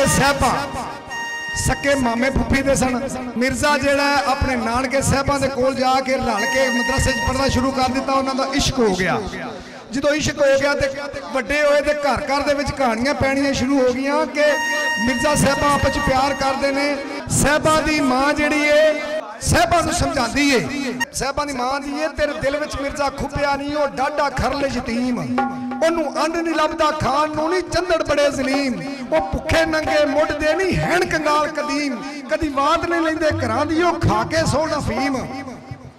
के साहबा सके मामे फुफी दे सन। मिर्जा जिहड़ा अपने नानके साहबां दे कोल जाके रल के मदरसे च पढ़ना शुरू कर दिता। उन्हां दा इश्क हो गया। जो इश्क हो गया तो वड्डे होए तो घर घर दे विच कहानियां पैणियां शुरू हो गई कि मिर्जा साहबा आपस च प्यार करते हैं। साहबा दी मां जिहड़ी है साहबा नूं समझाती है। साहबा दी मां दी है तेरे दिल विच मिर्जा खुपिया नहीं, वो डाढा खरल यतीम, ओनू अंड नहीं लभदा खाण नूं नहीं, चंदड़ बड़े जलीम, वो भुखे नंगे मुड़दे नहीं हैन कंगाल कदीम, कदी वात नहीं लैंदे घरां दी, ओह खा के सोण अफीम।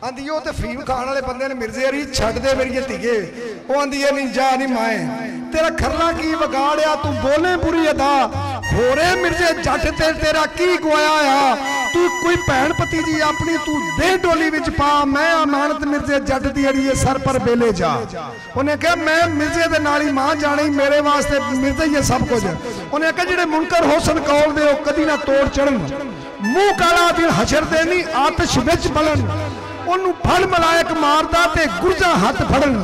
आंदी तो फीम खाने वाले बंदे ने मिर्जे अरी छड्ड दे मेरी धीए। वो आंदी है नहीं जा नहीं माए तेरा खरला की वगाड़िया, तू बोले बुरी अदा होरे मिर्जे जट ते तेरा की गवाया आ, तू कोई भैन भतीजी अपनी तू दे डोली विच पा, मैं अमानत मिर्जे जट दी अड़ी सर पर बेले जा। उन्हें कहा मैं मिर्जे दे नाल ही मां जानी, मेरे वास्ते मिर्जा ही है सब कुछ। उन्हें कहा जिहड़े मुनकर होसन कौल दे ओ कदी ना तोड़ चढ़न, मुंह काला दिन हशर दे नहीं आतिश विच बलन, ओनू फल मलायक मारदा ते गुरजा हाथ फड़न,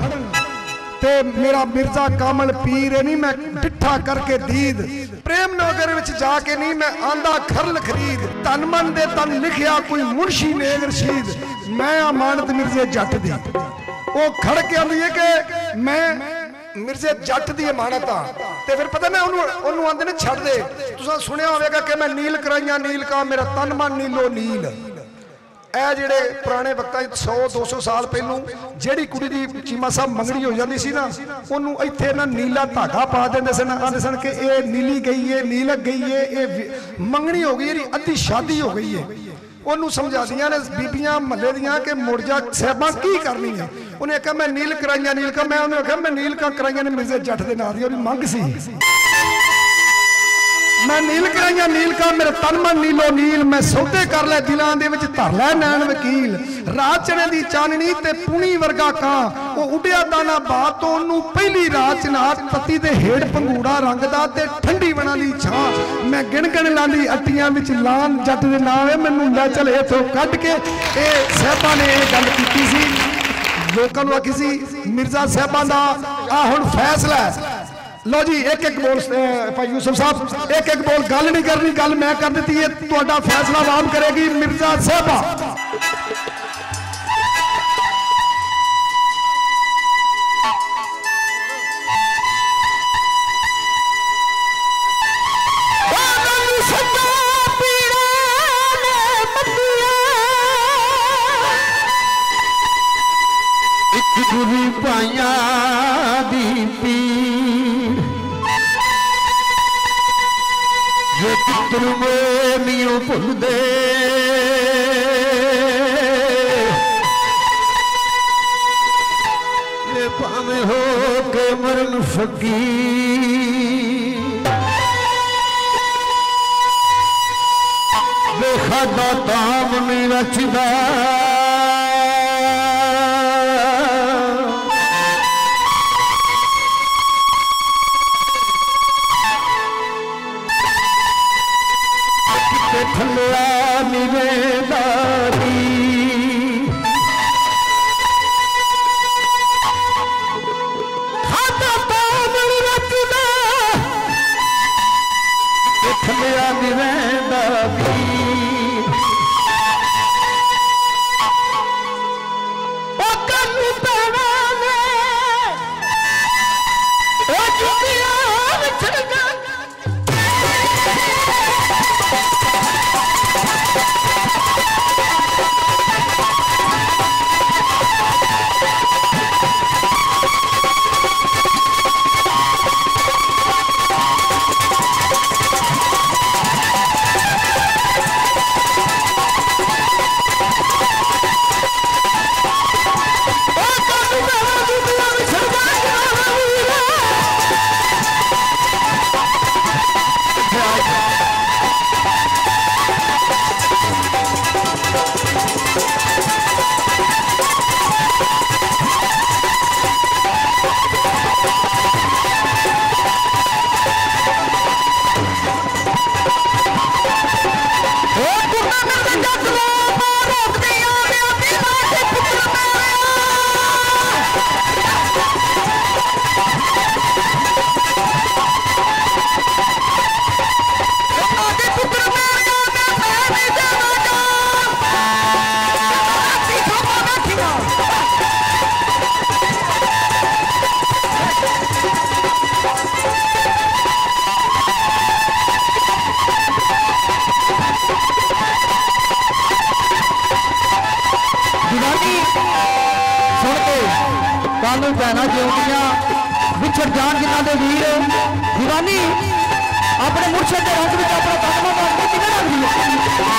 ते मेरा मिर्जा कामल पीर नहीं मैं डिठा करके दीद, प्रेम नगर विच जाके नहीं मैं आंदा खरल खरीद, तन मन दे तन लिखिया कोई मुंशी नेग रशीद, मैं अमानत मिर्जे जट दी। वो खड़ के आंदी है कि मैं मिर्जे जट दी अमानत हाँ। ते फिर पता मैं ओनू आंदे ने छड्ड दे। तुसां सुनिया होवेगा कि मैं नील कराइया नील का मेरा तन मन नीलो नील। ਇਹ ਜਿਹੜੇ ਪੁਰਾਣੇ ਵਕਤਾਂ 100-200 ਸਾਲ ਪਹਿਲੋਂ ਜਿਹੜੀ ਕੁੜੀ ਦੀ ਚੀਮਾ ਸਾਹਿਬ ਮੰਗਣੀ ਹੋ ਜਾਂਦੀ ਸੀ ਨਾ, ਉਹਨੂੰ ਇੱਥੇ ਨਾ ਨੀਲਾ ਧਾਗਾ ਪਾ ਦਿੰਦੇ ਸਨ, ਆਂਦੇ ਸਨ ਕਿ ਇਹ ਨੀਲੀ ਗਈ ਏ ਨੀਲਕ ਗਈ ਏ, ਇਹ ਮੰਗਣੀ ਹੋ ਗਈ, ਇਹਦੀ ਅੱਧੀ ਸ਼ਾਦੀ ਹੋ ਗਈ ਏ। ਉਹਨੂੰ ਸਮਝਾਦੀਆਂ ਨੇ ਬੀਬੀਆਂ ਮਹੱਲੇ ਦੀਆਂ ਕਿ ਮੁੜ ਜਾ ਸਾਹਿਬਾਂ ਕੀ ਕਰਨੀ ਹੈ। ਉਹਨੇ ਆਖਿਆ ਮੈਂ ਨੀਲ ਕਰਾਈਆਂ ਨੀਲ ਕਾ, ਮੈਂ ਉਹਨੂੰ ਆਖਿਆ ਮੈਂ ਨੀਲ ਕਾ ਕਰਾਈਆਂ ਨੇ ਮਿਰਜ਼ੇ ਜੱਟ ਦੇ ਨਾਂ ਦੀ, ਉਹਦੀ ਮੰਗ ਸੀ। मैं नील कराइया नील का मेरा तन मन नीलो नील, मैं सौदे कर लै दिलां दे विच धर लै नैन वकील, रात चने दी चाननी ते पुनी वर्गा कां, वो उड़िया दाना बात तो ओनू पहली रात नात पति दे हेड़ पंगूड़ा रंगदा ते ठंडी बना दी छां, मैं गिण गिण लांदी अट्टियां विच लान जट दे नाम है, मैनू लै चल इथों कढ के। ए साहबां ने ये गल कीती सी, लोकां नूं आखी सी मिर्जा साहबां दा आ हुण फैसला है। लो जी एक एक बोल भाई यूसुफ साहब एक एक बोल, गल नहीं करनी, गल मैं कर दी है, तुहाडा फैसला आवाम करेगी। मिर्जा साहबा पाया दी ये पुत्र नहीं भुल दे, ये भावे हो के मरन फकीर, बेखादा ताम नहीं रचदा, ਕੱਲ ਨੂੰ ਭੈਣਾਂ ਜਿਉਂਦੀਆਂ ਵਿਛੜ ਜਾਣ ਜਿਨ੍ਹਾਂ ਦੇ ਵੀਰ ਦੀਵਾਨੀ ਆਪਣੇ ਮੁਰਸ਼ਦ ਦੇ ਰੰਗ ਵਿੱਚ ਆਪਣਾ ਕਦਮਾਂ ਮਾਰਦੇ ਕਿਵੇਂ ਲੱਗਦੀ ਹੈ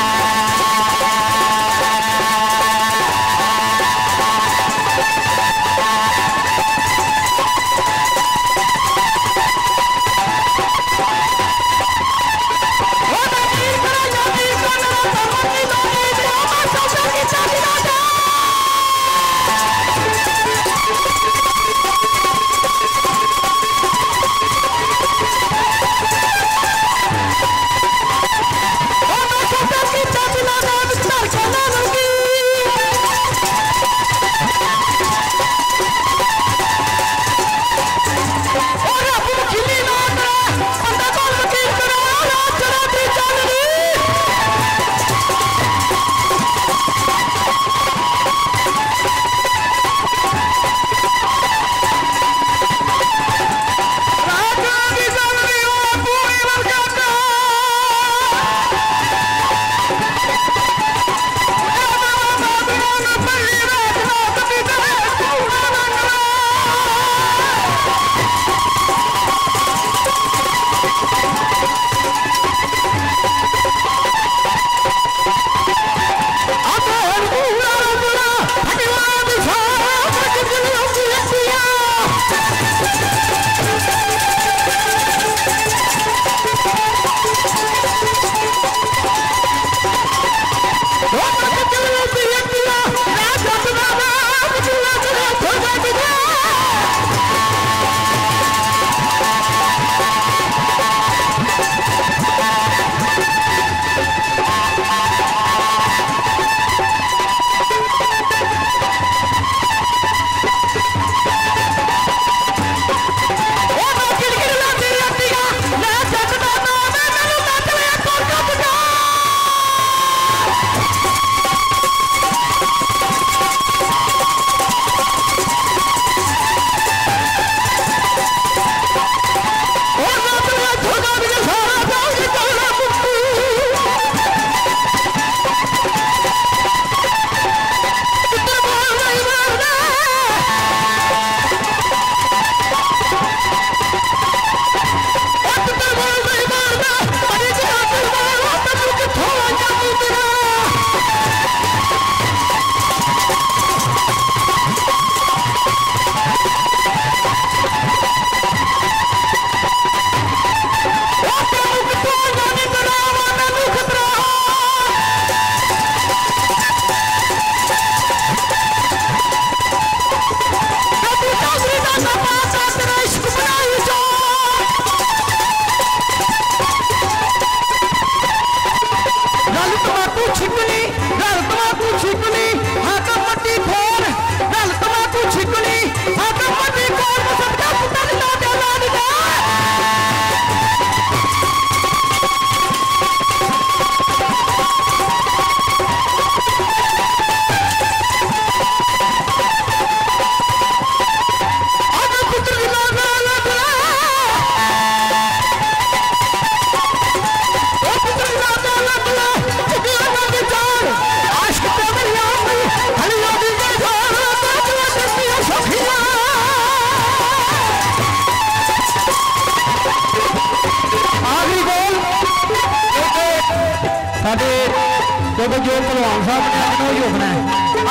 क्योंकि जो पहलवान साहब ने अपना ही होना है।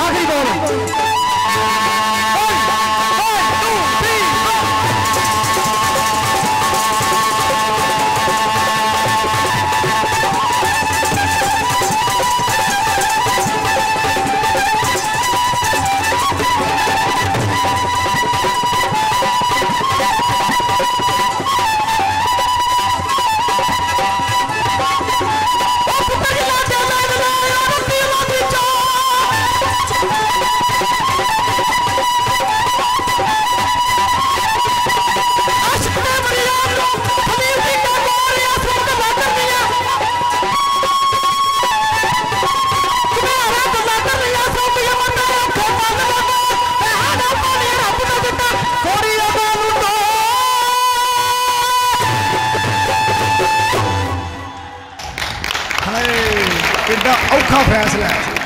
आखिरी बॉल कितना औखा फैसला है।